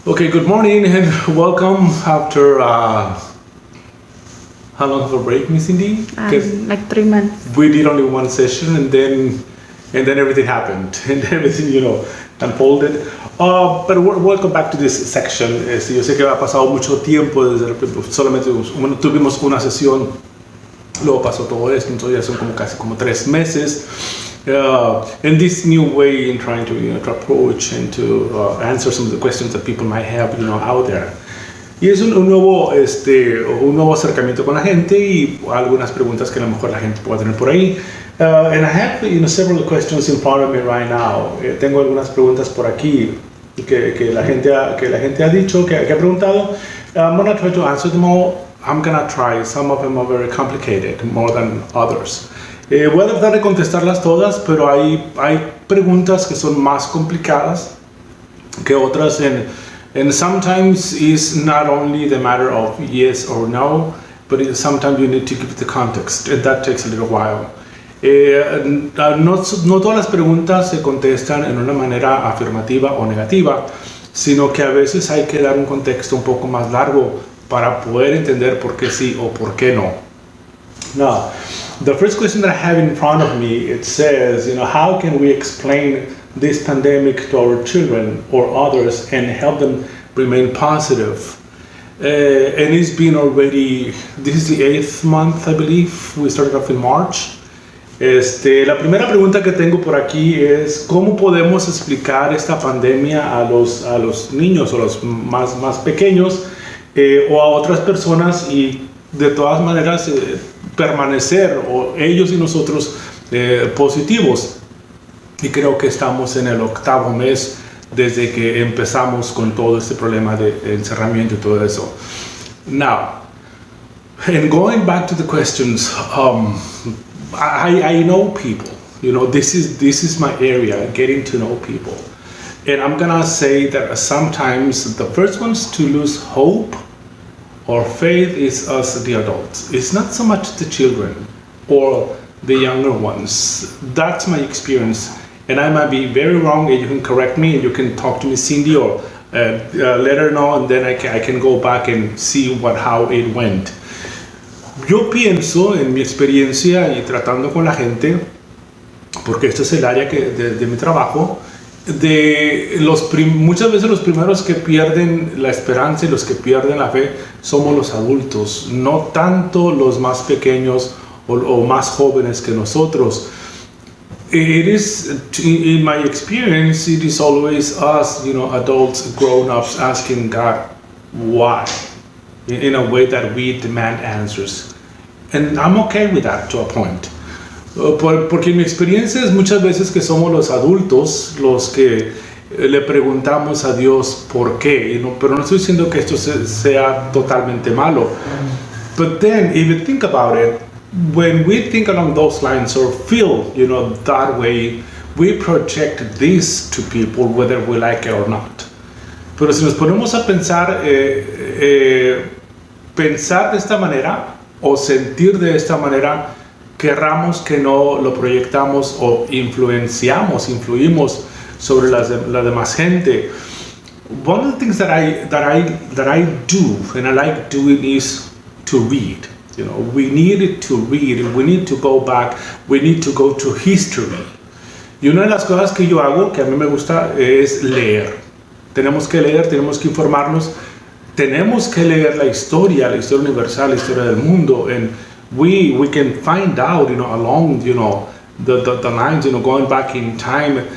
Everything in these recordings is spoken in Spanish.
Okay, good morning and welcome after how long of a break, Miss Cindy? Because Like 3 months. we did only one session and then everything happened and everything unfolded. But welcome back to this section. Yo sé que ha pasado mucho tiempo desde solamente tuvimos una sesión, luego pasó todo esto, entonces ya son casi 3 meses. In this new way in trying to approach and to answer some of the questions that people might have out there. Y es un nuevo acercamiento con la gente y algunas preguntas que a lo mejor la gente puede tener por ahí. And I have several questions in front of me right now. Tengo algunas preguntas por aquí que la gente ha dicho, que ha preguntado. I'm going to try to answer them all. I'm going to try. Some of them are very complicated, more than others. Voy a tratar de contestarlas todas, pero hay preguntas que son más complicadas que otras. And sometimes it's not only the matter of yes or no, but sometimes you need to give the context, and that takes a little while. No todas las preguntas se contestan en una manera afirmativa o negativa, sino que a veces hay que dar un contexto un poco más largo para poder entender por qué sí o por qué no. Now, the first question that I have in front of me, it says, how can we explain this pandemic to our children or others and help them remain positive? And it's been already, this is the 8th month, I believe. We started off in March. La primera pregunta que tengo por aquí es, ¿cómo podemos explicar esta pandemia a los niños o los más pequeños o a otras personas y de todas maneras permanecer, o ellos y nosotros, positivos? Y creo que estamos en el 8º mes desde que empezamos con todo este problema de encerramiento y todo eso. Now, and going back to the questions, I know people. This is my area, getting to know people. And I'm gonna say that sometimes the first ones to lose hope or faith is us, the adults. It's not so much the children or the younger ones. That's my experience. And I might be very wrong, and you can correct me, and you can talk to me, Cindy, or let her know, and then I can go back and see how it went. Yo pienso, en mi experiencia y tratando con la gente, porque este es el área de mi trabajo, muchas veces los primeros que pierden la esperanza y los que pierden la fe somos los adultos, no tanto los más pequeños o más jóvenes que nosotros. It is, in my experience, it is always us, adults, grown-ups, asking God why, in a way that we demand answers. And I'm okay with that to a point. Porque mi experiencia es muchas veces que somos los adultos los que le preguntamos a Dios por qué, pero no estoy diciendo que esto sea totalmente malo. But then, if you think about it, when we think along those lines or feel, that way, we project this to people whether we like it or not. Pero si nos ponemos a pensar de esta manera o sentir de esta manera, querramos que no, lo proyectamos o influimos sobre la demás gente. One of the things that I do and I like doing is to read. We need to read. We need to go back. We need to go to history. Y una de las cosas que yo hago, que a mí me gusta, es leer. Tenemos que leer, tenemos que informarnos, tenemos que leer la historia universal, la historia del mundo, and we can find out, along, the lines, going back in time,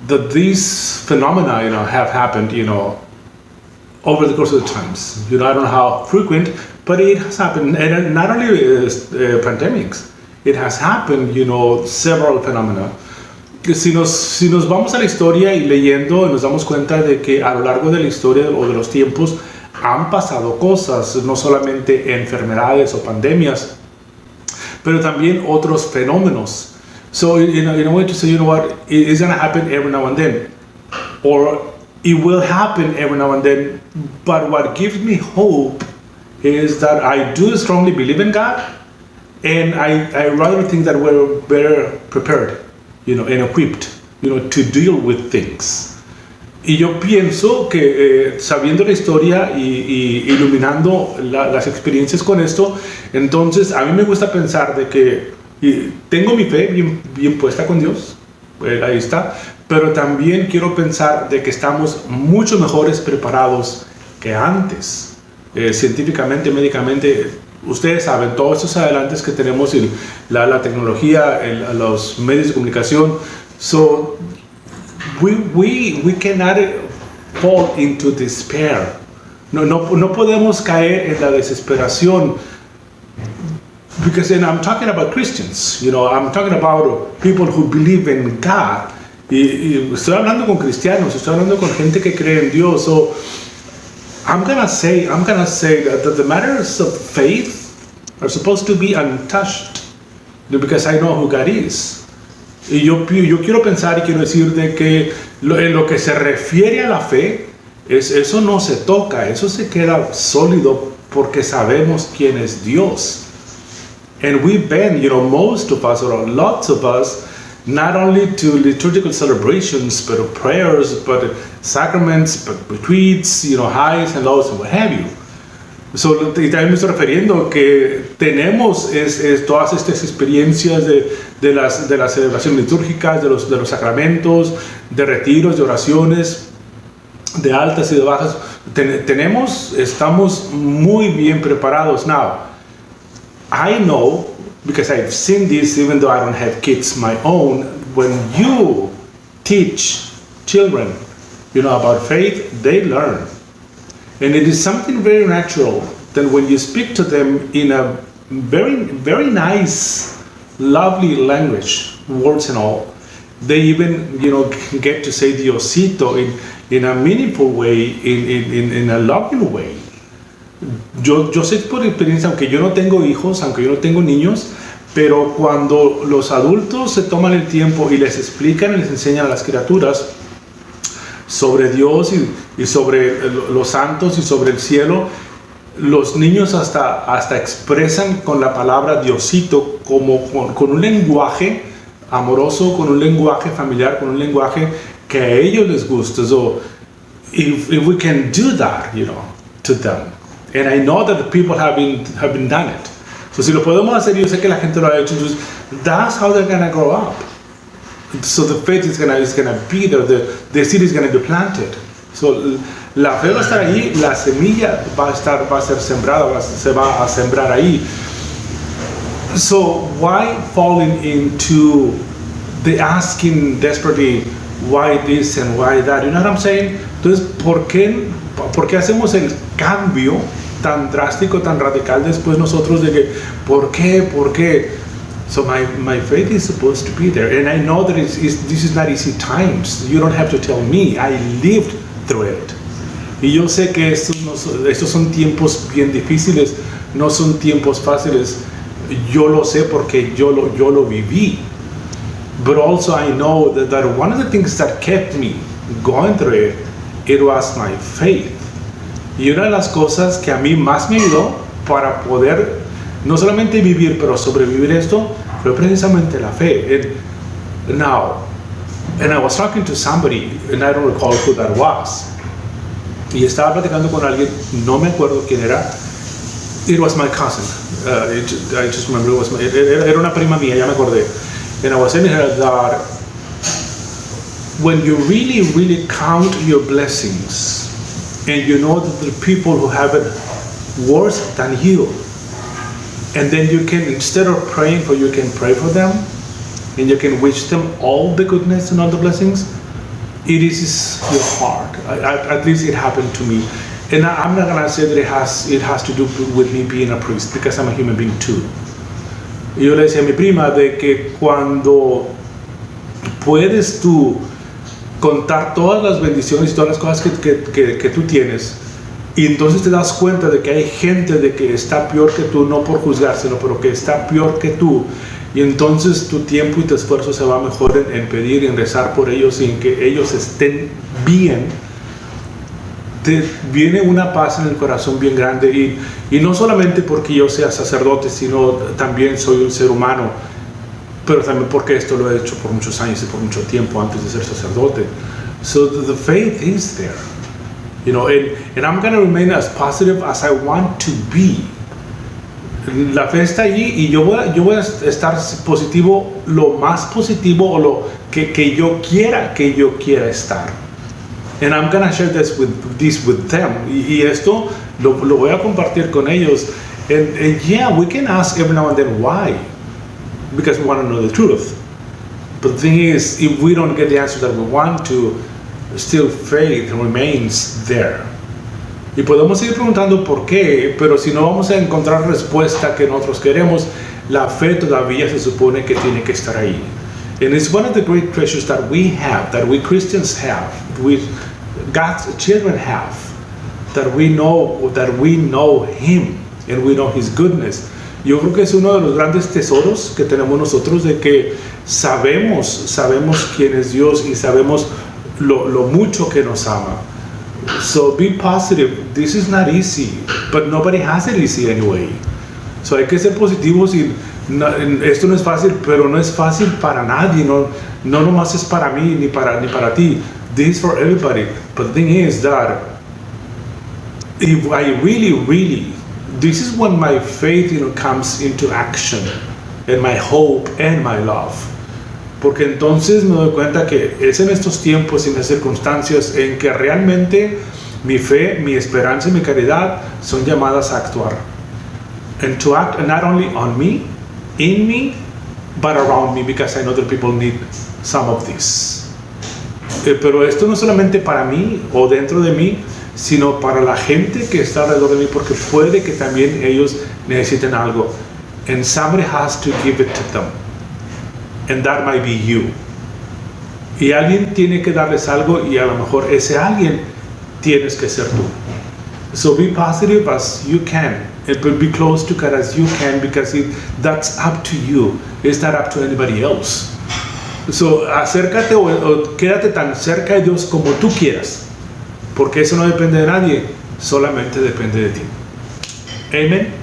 that these phenomena, have happened, over the course of the times. I don't know how frequent, but it has happened, and not only pandemics. It has happened, several phenomena. Si nos vamos a la historia y leyendo, nos damos cuenta de que a lo largo de la historia o de los tiempos han pasado cosas, no solamente enfermedades o pandemias, pero también otros fenómenos. So, in a way to say, it's going to happen every now and then, or it will happen every now and then. But what gives me hope is that I do strongly believe in God, and I rather think that we're better prepared, and equipped, to deal with things. Y yo pienso que sabiendo la historia y iluminando las experiencias con esto, entonces a mí me gusta pensar de que tengo mi fe bien puesta con Dios, ahí está, pero también quiero pensar de que estamos mucho mejores preparados que antes, científicamente, médicamente. Ustedes saben, todos estos adelantes que tenemos, la tecnología, los medios de comunicación, so we cannot fall into despair. No podemos caer en la desesperación. Because then I'm talking about Christians, I'm talking about people who believe in God. Y estoy hablando con cristianos, estoy hablando con gente que cree en Dios. So I'm gonna say that the matters of faith are supposed to be untouched, because I know who God is. Y yo quiero pensar y quiero decir de que en lo que se refiere a la fe, eso no se toca, eso se queda sólido porque sabemos quién es Dios. And we've been, most of us, or lots of us, not only to liturgical celebrations, but prayers, but sacraments, but retreats, highs and lows, and what have you. So, y también me estoy refiriendo que tenemos todas estas experiencias de las celebraciones litúrgicas, de los sacramentos, de retiros, de oraciones, de altas y de bajas. Estamos muy bien preparados. Now, I know, because I've seen this, even though I don't have kids my own, when you teach children, about faith, they learn. And it is something very natural that when you speak to them in a very, very nice, lovely language, words and all, they even, get to say Diosito in a meaningful way, in a loving way. Yo sé por experiencia, aunque yo no tengo hijos, aunque yo no tengo niños, pero cuando los adultos se toman el tiempo y les explican y les enseñan a las criaturas sobre Dios y sobre los santos y sobre el cielo, los niños hasta expresan con la palabra Diosito con un lenguaje amoroso, con un lenguaje familiar, con un lenguaje que a ellos les gusta. So if we can do that, to them, and I know that the people have been done it. So si lo podemos hacer, yo sé que la gente lo ha hecho. Entonces, that's how they're gonna grow up. So the faith is gonna be there. The seed is gonna be planted. So la fe va a estar ahí, la semilla va a ser sembrada, se va a sembrar ahí. So why falling into the asking desperately why this and why that? You know what I'm saying? Entonces, ¿por qué hacemos el cambio tan drástico, tan radical después nosotros de que ¿por qué? So my faith is supposed to be there, and I know that this is not easy times. You don't have to tell me. I lived through it. Y yo sé que estos son tiempos bien difíciles, no son tiempos fáciles. Yo lo sé porque yo lo viví. But also I know that one of the things that kept me going through it was my faith. Y una de las cosas que a mí más me ayudó para poder no solamente vivir, pero sobrevivir esto, fue precisamente la fe. And I was talking to somebody, and I don't recall who that was. Y estaba platicando con alguien, no me acuerdo quién era. It was my cousin. I just remember era una prima mía, ya me acordé. And I was telling her that when you really, really count your blessings, and you know that there are people who have it worse than you, and then you can, instead of praying for you, can pray for them, and you can wish them all the goodness and all the blessings. It is your heart. At least it happened to me. And I'm not gonna say that it has to do with me being a priest, because I'm a human being too. Yo le decía a mi prima de que cuando puedes tú contar todas las bendiciones y todas las cosas que tú tienes, y entonces te das cuenta de que hay gente de que está peor que tú, no por juzgárselo, pero que está peor que tú, y entonces tu tiempo y tu esfuerzo se va mejor en pedir y en rezar por ellos y en que ellos estén bien, te viene una paz en el corazón bien grande. Y no solamente porque yo sea sacerdote, sino también soy un ser humano, pero también porque esto lo he hecho por muchos años y por mucho tiempo antes de ser sacerdote. So the faith is there, and I'm going to remain as positive as I want to be. La fe está allí y yo voy a estar positivo, lo más positivo o lo que yo quiera estar. And I'm going to share this with them. Y esto lo voy a compartir con ellos. And yeah, we can ask every now and then why, because we want to know the truth. But the thing is, if we don't get the answer that we want to, still faith remains there. Y podemos seguir preguntando por qué, pero si no vamos a encontrar respuesta que nosotros queremos, la fe todavía se supone que tiene que estar ahí. And it's one of the great treasures that we have, that we Christians have, God's children have, that we know Him and we know His goodness. Yo creo que es uno de los grandes tesoros que tenemos nosotros, de que sabemos quién es Dios y sabemos lo mucho que nos ama. So be positive. This is not easy, but nobody has it easy anyway. So hay que ser positivos y esto no es fácil, pero no es fácil para nadie. No nomás es para mí ni para ti. This is for everybody. But the thing is that if I really, this is when my faith, comes into action, and my hope and my love. Porque entonces me doy cuenta que es en estos tiempos y en las circunstancias en que realmente mi fe, mi esperanza y mi caridad son llamadas a actuar. And to act not only on me, in me, but around me, because I know that people need some of this. Pero esto no solamente para mí o dentro de mí, sino para la gente que está alrededor de mí, porque puede que también ellos necesiten algo. And somebody has to give it to them. And that might be you. Y alguien tiene que darles algo, y a lo mejor ese alguien tienes que ser tú. So be positive as you can, and be close to God as you can, because that's up to you. It's not up to anybody else. So acércate o quédate tan cerca de Dios como tú quieras, porque eso no depende de nadie, solamente depende de ti. Amen.